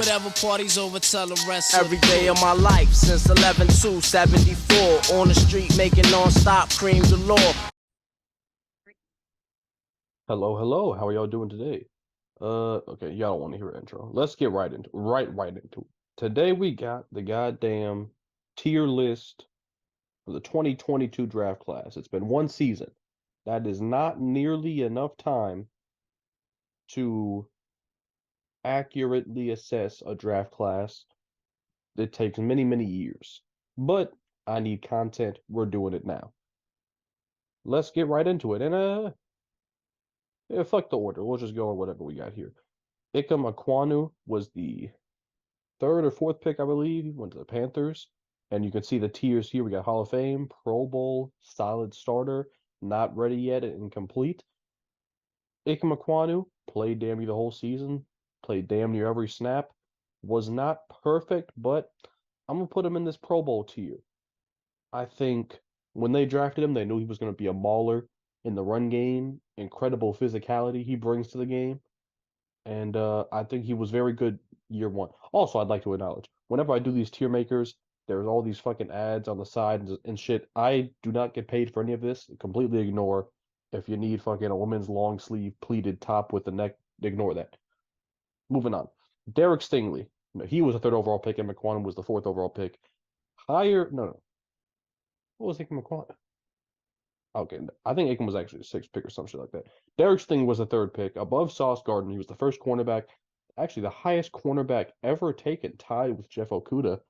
Whatever party's over, tell the rest. Every day of my life since 11/2/74, on the street making non-stop cream galore. Hello. How are y'all doing today? Okay, y'all don't want to hear an intro. Let's get right into it. Today we got the goddamn tier list for the 2022 draft class. It's been one season. That is not nearly enough time to accurately assess a draft class. It takes many, many years. But I need content. We're doing it now. Let's get right into it. And yeah, fuck the order. We'll just go on whatever we got here. Ikem Ekwonu was the third or fourth pick, I believe. He went to the Panthers. And you can see the tiers here. We got Hall of Fame, Pro Bowl, solid starter, not ready yet, and incomplete. Ikem Ekwonu played damn near the whole season, played damn near every snap. Was not perfect, but I'm going to put him in this Pro Bowl tier. I think when they drafted him, they knew he was going to be a mauler in the run game. Incredible physicality he brings to the game. And I think he was very good year one. Also, I'd like to acknowledge, whenever I do these tier makers, there's all these fucking ads on the side and shit. I do not get paid for any of this. Completely ignore. If you need fucking a woman's long sleeve pleated top with the neck, ignore that. Moving on. Derek Stingley. He was the third overall pick, and McQuan was the fourth overall pick. No. What was Ikem Ekwonu? Okay, I think Aiken was actually a sixth pick or some shit like that. Derek Sting was the third pick. Above Sauce Gardner, he was the first cornerback. Actually, the highest cornerback ever taken, tied with Jeff Okudah.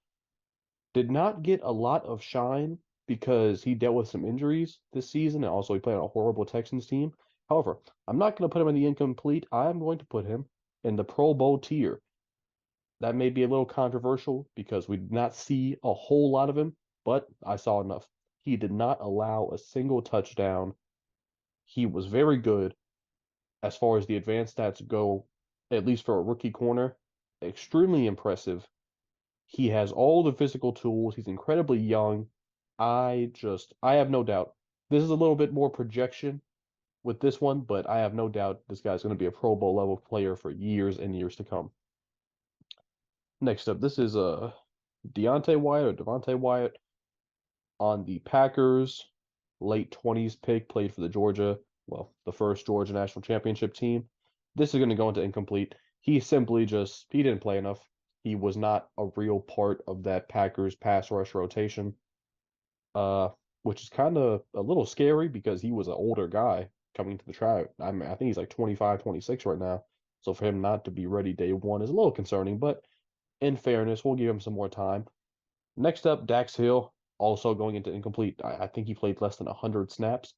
Did not get a lot of shine because he dealt with some injuries this season, and also he played on a horrible Texans team. However, I'm not going to put him in the incomplete. I'm going to put him in the Pro Bowl tier. That may be a little controversial because we did not see a whole lot of him, but I saw enough. He did not allow a single touchdown. He was very good as far as the advanced stats go, at least for a rookie corner. Extremely impressive. He has all the physical tools. He's incredibly young. I have no doubt. This is a little bit more projection with this one, but I have no doubt this guy's going to be a Pro Bowl level player for years and years to come. Next up, this is Devontae Wyatt on the Packers, late 20s pick, played for the first Georgia national championship team. This is going to go into incomplete. He didn't play enough. He was not a real part of that Packers pass rush rotation, which is kind of a little scary because he was an older guy coming to the tribe. I think he's like 25, 26 right now. So for him not to be ready day one is a little concerning, but in fairness, we'll give him some more time. Next up, Dax Hill, also going into incomplete. I think he played less than 100 snaps.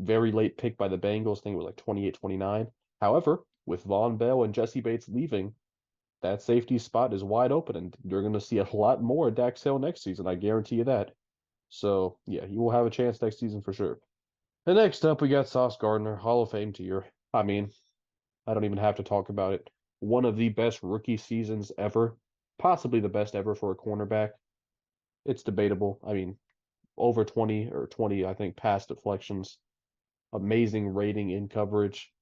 Very late pick by the Bengals. I think it was like 28, 29. However, with Von Bell and Jesse Bates leaving, that safety spot is wide open, and you're going to see a lot more Dax Hill next season. I guarantee you that. So, yeah, he will have a chance next season for sure. And next up, we got Sauce Gardner, Hall of Fame tier. I mean, I don't even have to talk about it. One of the best rookie seasons ever. Possibly the best ever for a cornerback. It's debatable. I mean, over 20, I think, pass deflections. Amazing rating in coverage.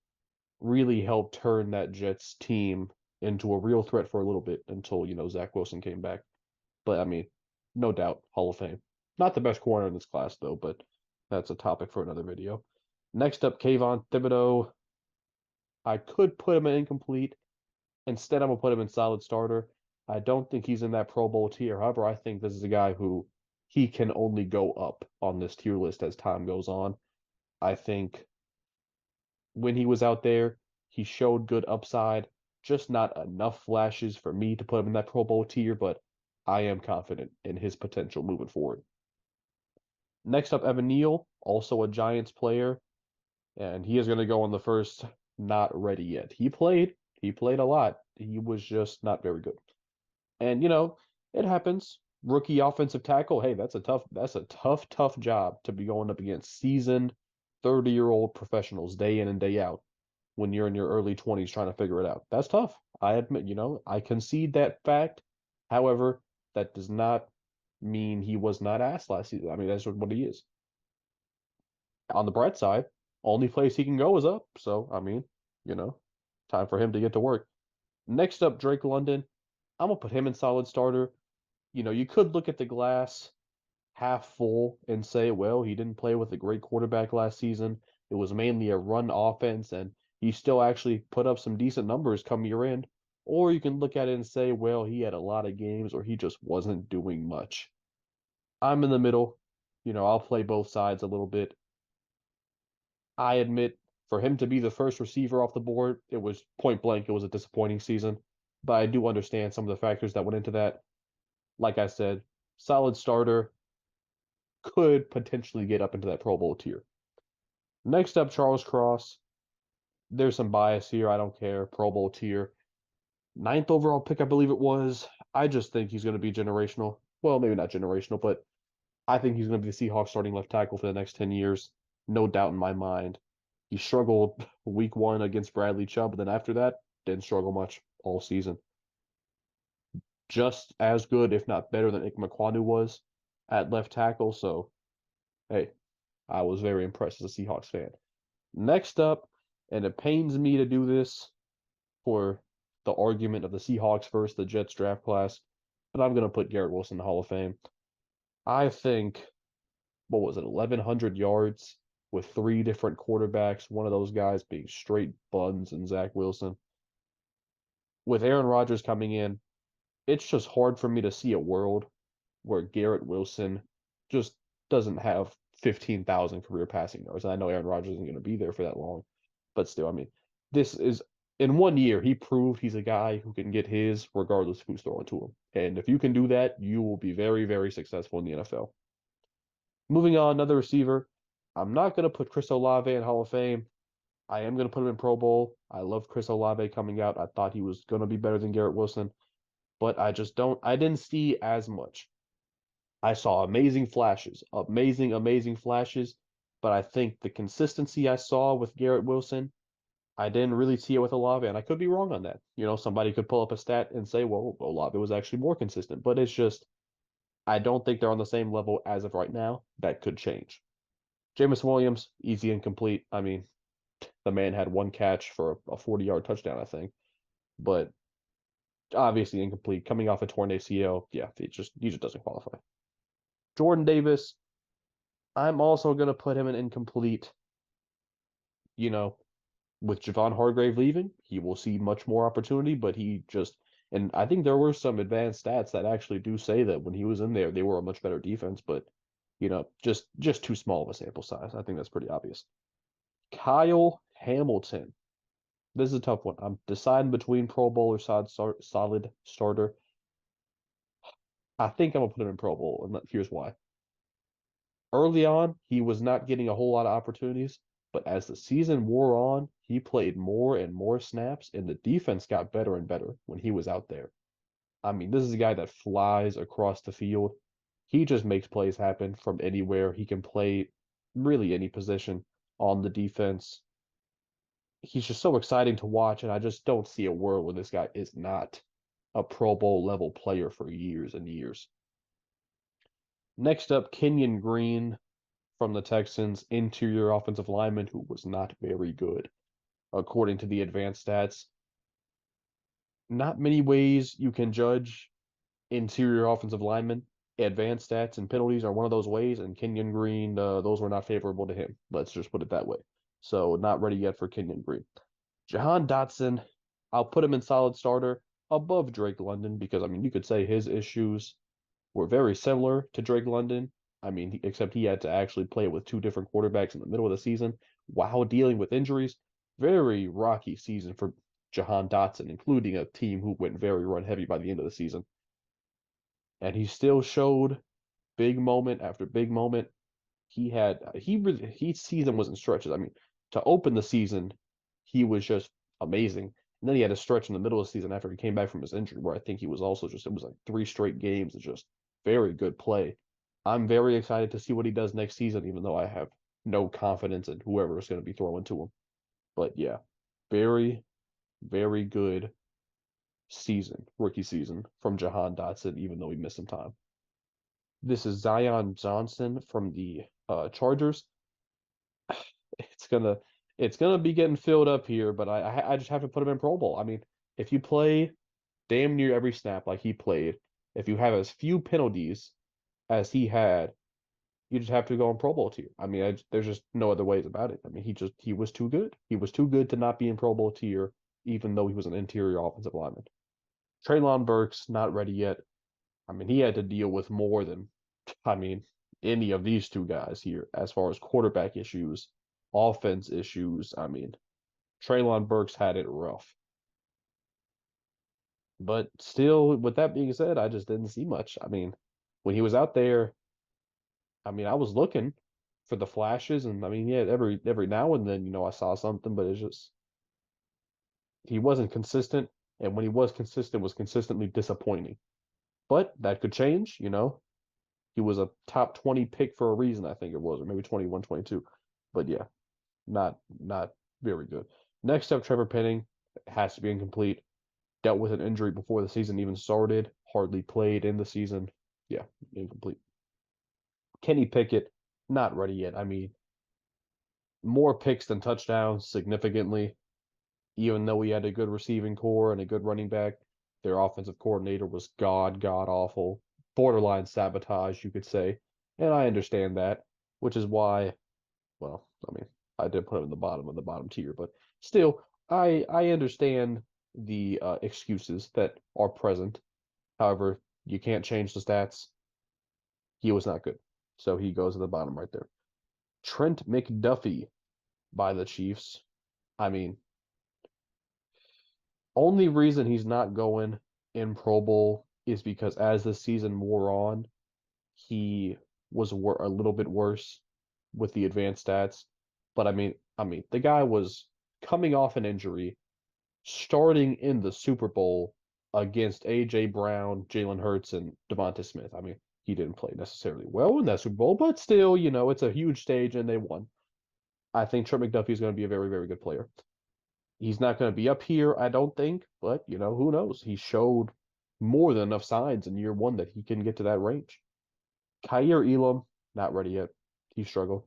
Really helped turn that Jets team into a real threat for a little bit until, Zach Wilson came back. But, I mean, no doubt, Hall of Fame. Not the best corner in this class, though, but that's a topic for another video. Next up, Kayvon Thibodeau. I could put him in incomplete. Instead, I'm going to put him in solid starter. I don't think he's in that Pro Bowl tier. However, I think this is a guy who he can only go up on this tier list as time goes on. I think when he was out there, he showed good upside, just not enough flashes for me to put him in that Pro Bowl tier, but I am confident in his potential moving forward. Next up, Evan Neal, also a Giants player, and he is going to go on the first not ready yet. He played a lot. He was just not very good. And it happens. Rookie offensive tackle, hey, that's a tough job to be going up against seasoned 30-year-old professionals day in and day out when you're in your early 20s trying to figure it out. That's tough. I admit, I concede that fact. However, that does not mean he was not ass last season. I mean, that's what he is. On the bright side, only place he can go is up. So, I mean, time for him to get to work. Next up, Drake London. I'm gonna put him in solid starter. You could look at the glass half full and say, well, he didn't play with a great quarterback last season. It was mainly a run offense, and he still actually put up some decent numbers come year end. Or you can look at it and say, well, he had a lot of games or he just wasn't doing much. I'm in the middle. I'll play both sides a little bit. I admit, for him to be the first receiver off the board, it was point blank, it was a disappointing season. But I do understand some of the factors that went into that. Like I said, solid starter, could potentially get up into that Pro Bowl tier. Next up, Charles Cross. There's some bias here. I don't care. Pro Bowl tier. Ninth overall pick, I believe it was. I just think he's going to be generational. Well, maybe not generational, but I think he's going to be the Seahawks starting left tackle for the next 10 years. No doubt in my mind. He struggled week one against Bradley Chubb, but then after that, didn't struggle much all season. Just as good, if not better, than Ikema Kwanu was at left tackle. So, hey, I was very impressed as a Seahawks fan. Next up, and it pains me to do this for the argument of the Seahawks versus the Jets draft class, but I'm going to put Garrett Wilson in the Hall of Fame. I think, what was it, 1,100 yards with three different quarterbacks, one of those guys being straight buns and Zach Wilson. With Aaron Rodgers coming in, it's just hard for me to see a world where Garrett Wilson just doesn't have 15,000 career passing yards. And I know Aaron Rodgers isn't going to be there for that long, but still, I mean, this is in 1 year, he proved he's a guy who can get his regardless of who's throwing to him. And if you can do that, you will be very, very successful in the NFL. Moving on, another receiver. I'm not going to put Chris Olave in Hall of Fame. I am going to put him in Pro Bowl. I love Chris Olave coming out. I thought he was going to be better than Garrett Wilson, but I didn't see as much. I saw amazing flashes, amazing, amazing flashes, but I think the consistency I saw with Garrett Wilson, I didn't really see it with Olave, and I could be wrong on that. Somebody could pull up a stat and say, well, Olave was actually more consistent, but it's just, I don't think they're on the same level as of right now. That could change. Jameis Williams, easy and complete. I mean, the man had one catch for a 40-yard touchdown, I think, but obviously incomplete. Coming off a torn ACL, yeah, he just doesn't qualify. Jordan Davis, I'm also going to put him in incomplete. You know, with Javon Hargrave leaving, he will see much more opportunity, but and I think there were some advanced stats that actually do say that when he was in there, they were a much better defense, but just too small of a sample size. I think that's pretty obvious. Kyle Hamilton. This is a tough one. I'm deciding between Pro Bowl or solid starter. I think I'm gonna put him in Pro Bowl, and here's why. Early on, he was not getting a whole lot of opportunities, but as the season wore on, he played more and more snaps, and the defense got better and better when he was out there. I mean, this is a guy that flies across the field. He just makes plays happen from anywhere. He can play really any position on the defense. He's just so exciting to watch, and I just don't see a world where this guy is not a Pro Bowl level player for years and years. Next up, Kenyon Green from the Texans, interior offensive lineman who was not very good, according to the advanced stats. Not many ways you can judge interior offensive linemen. Advanced stats and penalties are one of those ways, and Kenyon Green, those were not favorable to him. Let's just put it that way. So not ready yet for Kenyon Green. Jahan Dotson, I'll put him in solid starter above Drake London because, I mean, you could say his issues were very similar to Drake London. I mean, except he had to actually play with two different quarterbacks in the middle of the season while dealing with injuries. Very rocky season for Jahan Dotson, including a team who went very run heavy by the end of the season. And he still showed big moment after big moment. He season was in stretches. I mean, to open the season, he was just amazing. And then he had a stretch in the middle of the season after he came back from his injury where I think he was also it was like three straight games of just very good play. I'm very excited to see what he does next season, even though I have no confidence in whoever is going to be throwing to him. But yeah, very, very good rookie season from Jahan Dotson, even though he missed some time. This is Zion Johnson from the Chargers. It's gonna it's gonna be getting filled up here, but I just have to put him in Pro Bowl. I mean, If you play damn near every snap like he played, if you have as few penalties as he had, you just have to go on Pro Bowl tier. I mean, there's just no other ways about it. I mean, he was too good. He was too good to not be in Pro Bowl tier, even though he was an interior offensive lineman. Traylon Burks not ready yet. I mean, he had to deal with more than, I mean, any of these two guys here as far as quarterback issues, offense issues. I mean, Traylon Burks had it rough. But still, with that being said, I just didn't see much. I mean, when he was out there, I mean, I was looking for the flashes, and I mean, yeah, every now and then, I saw something, but it's just he wasn't consistent, and when he was consistent, was consistently disappointing. But that could change. He was a top 20 pick for a reason, I think it was, or maybe 21, 22. But yeah, not very good. Next up, Trevor Penning has to be incomplete. Dealt with an injury before the season even started, hardly played in the season. Yeah, incomplete. Kenny Pickett, not ready yet. I mean, more picks than touchdowns significantly, even though he had a good receiving core and a good running back. Their offensive coordinator was god awful, borderline sabotage, you could say. And I understand that, which is why, well, I mean, I did put him in the bottom of the bottom tier, but still, I understand the excuses that are present. However, you can't change the stats. He was not good. So he goes to the bottom right there. Trent McDuffie by the Chiefs. I mean, only reason he's not going in Pro Bowl is because as the season wore on, he was a little bit worse with the advanced stats. But I mean, the guy was coming off an injury, starting in the Super Bowl against AJ Brown, Jalen Hurts, and Devonta Smith. I mean, he didn't play necessarily well in that Super Bowl, but still, it's a huge stage and they won. I think Trent McDuffie is going to be a very, very good player. He's not going to be up here, I don't think, but who knows? He showed more than enough signs in year one that he can get to that range. Kaiir Elam, not ready yet. He struggled.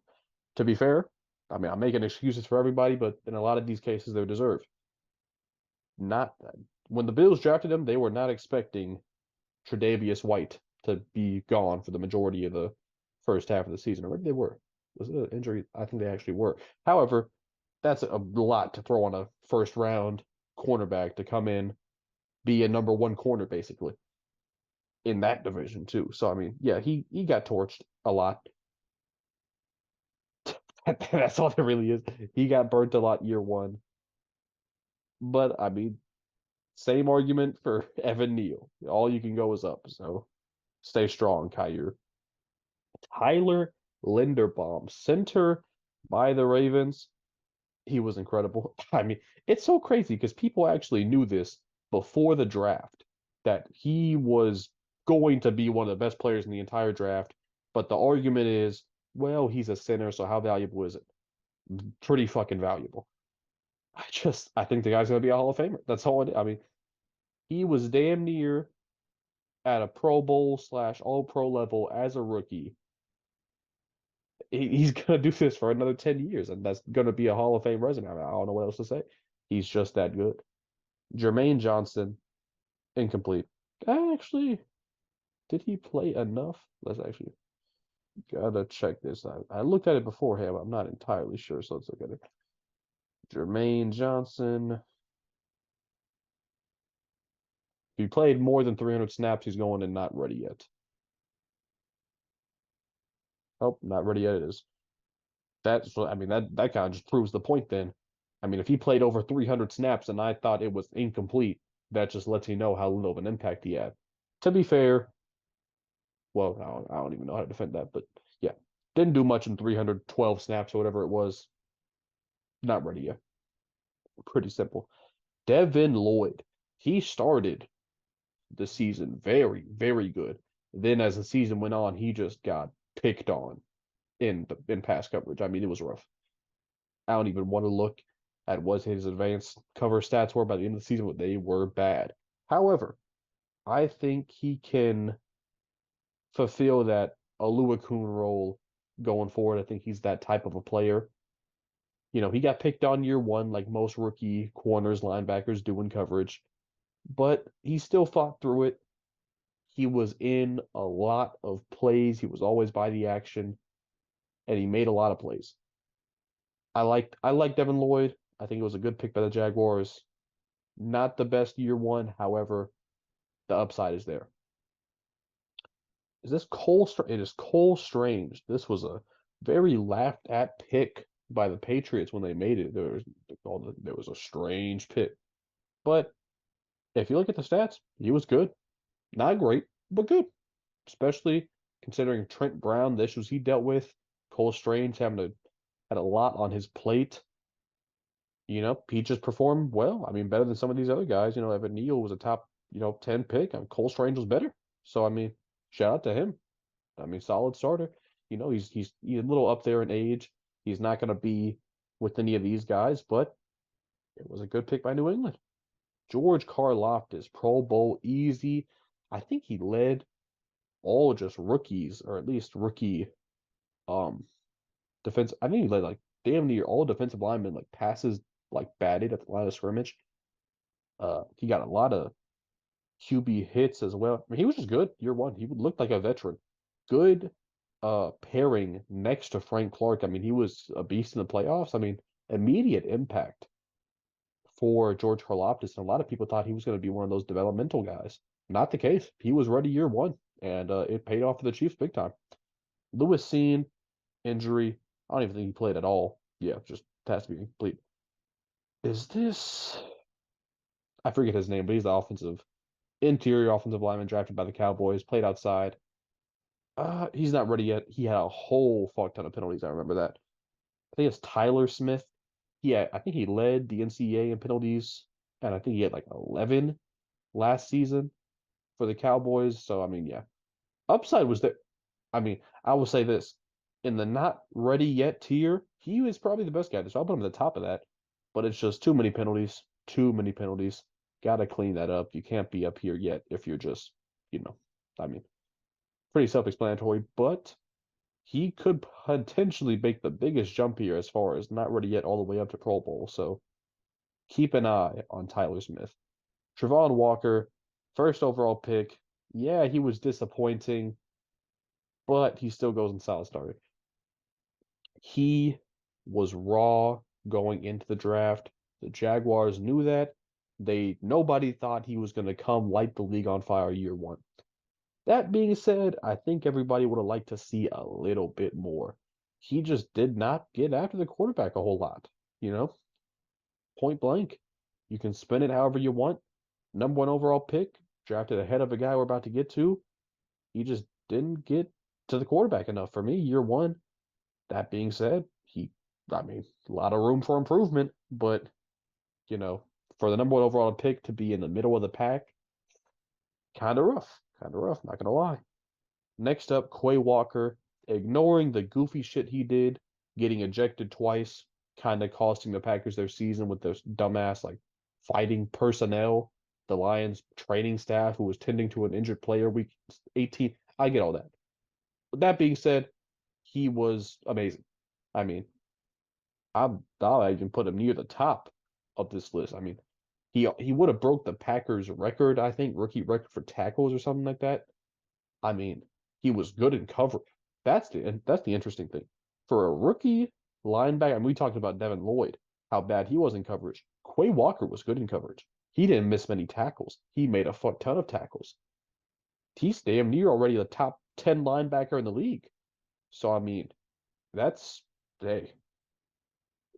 To be fair, I mean, I'm making excuses for everybody, but in a lot of these cases, they're deserved. Not when the Bills drafted him, they were not expecting Tre'Davious White to be gone for the majority of the first half of the season, or maybe they were. Was it an injury? I think they actually were. However, that's a lot to throw on a first round cornerback to come in, be a number one corner basically in that division too. So I mean, yeah, he got torched a lot. That's all there really is. He got burnt a lot year one. But I mean, same argument for Evan Neal. All you can go is up. So stay strong, Kaiir. Tyler Linderbaum, center by the Ravens. He was incredible. I mean, it's so crazy because people actually knew this before the draft that he was going to be one of the best players in the entire draft. But the argument is, well, he's a center, so how valuable is it? Pretty fucking valuable. I think the guy's going to be a Hall of Famer. That's all I mean, he was damn near at a Pro Bowl / All Pro level as a rookie. He's going to do this for another 10 years, and that's going to be a Hall of Fame resume. I don't know what else to say. He's just that good. Jermaine Johnson, incomplete. Actually, did he play enough? Let's actually gotta check this out. I looked at it beforehand, but I'm not entirely sure, so let's look at it. Jermaine Johnson. If he played more than 300 snaps, he's going and not ready yet. Oh, not ready yet it is. That's I mean that kind of just proves the point then. I mean, if he played over 300 snaps and I thought it was incomplete, that just lets you know how little of an impact he had. To be fair, well, I don't even know how to defend that, but yeah, didn't do much in 312 snaps or whatever it was. Not ready yet. Pretty simple. Devin Lloyd, he started the season very, very good. Then as the season went on, he just got picked on in pass coverage. I mean, it was rough. I don't even want to look at what his advanced cover stats were by the end of the season, but they were bad. However, I think he can fulfill that Oluokun role going forward. I think he's that type of a player. He got picked on year one, like most rookie corners, linebackers do in coverage. but he still fought through it. He was in a lot of plays. He was always by the action, and he made a lot of plays. I like Devin Lloyd. I think it was a good pick by the Jaguars. Not the best year one, however, the upside is there. Is this Cole? It is Cole Strange. This was a very laughed at pick by the Patriots when they made it. There was a strange pick, but if you look at the stats, he was good. Not great, but good. Especially considering Trent Brown, the issues he dealt with, Cole Strange had a lot on his plate. He just performed well. I mean, better than some of these other guys. Evan Neal was a top, 10 pick. Cole Strange was better. So I mean, shout out to him. I mean, solid starter. He's a little up there in age. He's not going to be with any of these guys, but it was a good pick by New England. George Karlaftis, Pro Bowl easy. I think he led all just rookies, or at least rookie um defense. I think he led like damn near all defensive linemen like passes like batted at the line of scrimmage. He got a lot of QB hits as well. I mean, he was just good year one. He looked like a veteran. Good pairing next to Frank Clark. I mean, he was a beast in the playoffs. I mean, immediate impact for George Karlaftis, and a lot of people thought he was going to be one of those developmental guys. Not the case. He was ready year one, and it paid off for the Chiefs big time. Lewis Cine, injury. I don't even think he played at all. Yeah, just has to be complete. Is this? I forget his name, but he's the interior offensive lineman drafted by the Cowboys. Played outside. He's not ready yet. He had a whole fuck ton of penalties. I remember that. I think it's Tyler Smith. Yeah, I think he led the NCAA in penalties, and I think he had like 11 last season for the Cowboys. So I mean, yeah, upside was there. I mean, I will say this: in the not ready yet tier, he is probably the best guy. So I'll put him at the top of that. But it's just too many penalties. Too many penalties. Got to clean that up. You can't be up here yet if you're just, I mean, pretty self-explanatory. But he could potentially make the biggest jump here as far as not ready yet all the way up to Pro Bowl. So keep an eye on Tyler Smith. Travon Walker, first overall pick. Yeah, he was disappointing, but he still goes in solid starter. He was raw going into the draft. The Jaguars knew that. Nobody thought he was going to come light the league on fire year one. That being said, I think everybody would have liked to see a little bit more. He just did not get after the quarterback a whole lot, you know? Point blank. You can spin it however you want. Number one overall pick, drafted ahead of a guy we're about to get to. He just didn't get to the quarterback enough for me year one. That being said, I mean, a lot of room for improvement, but, for the number one overall pick to be in the middle of the pack, kind of rough. Kind of rough, not going to lie. Next up, Quay Walker, ignoring the goofy shit he did, getting ejected twice, kind of costing the Packers their season with their dumbass, like, fighting personnel, the Lions training staff who was tending to an injured player week 18. I get all that. But that being said, he was amazing. I mean, I'll even put him near the top of this list. I mean, he would have broke the Packers record, I think, rookie record for tackles or something like that. I mean, he was good in coverage. That's the interesting thing. For a rookie linebacker, and we talked about Devin Lloyd, how bad he was in coverage. Quay Walker was good in coverage. He didn't miss many tackles. He made a fuck ton of tackles. He's damn near already the top 10 linebacker in the league. So I mean, that's hey,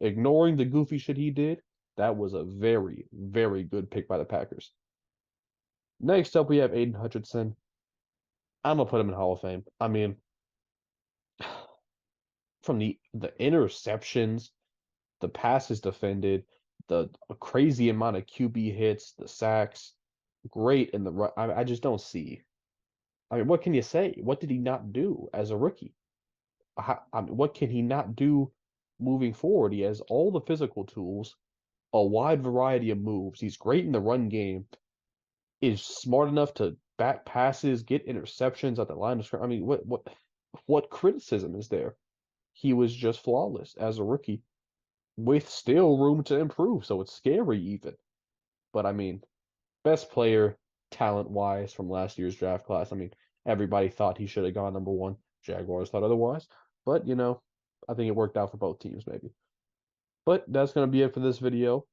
ignoring the goofy shit he did, that was a very, very good pick by the Packers. Next up, we have Aiden Hutchinson. I'm gonna put him in Hall of Fame. I mean, from the interceptions, the passes defended, the crazy amount of QB hits, the sacks, great in the run. I just don't see. I mean, what can you say? What did he not do as a rookie? I mean, what can he not do moving forward? He has all the physical tools, a wide variety of moves. He's great in the run game. Is smart enough to bat passes, get interceptions at the line of scrimmage. I mean, what criticism is there? He was just flawless as a rookie, with still room to improve. So it's scary even. But I mean, best player talent-wise from last year's draft class. I mean, everybody thought he should have gone number one. Jaguars thought otherwise. But, you know, I think it worked out for both teams, maybe. But that's going to be it for this video.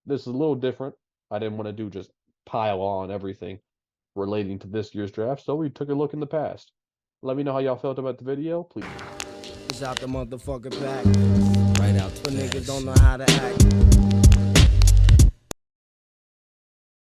This is a little different. I didn't want to do just pile on everything relating to this year's draft, so we took a look in the past. Let me know how y'all felt about the video, please. It's out the motherfucking back. Right out the niggas don't know how to act.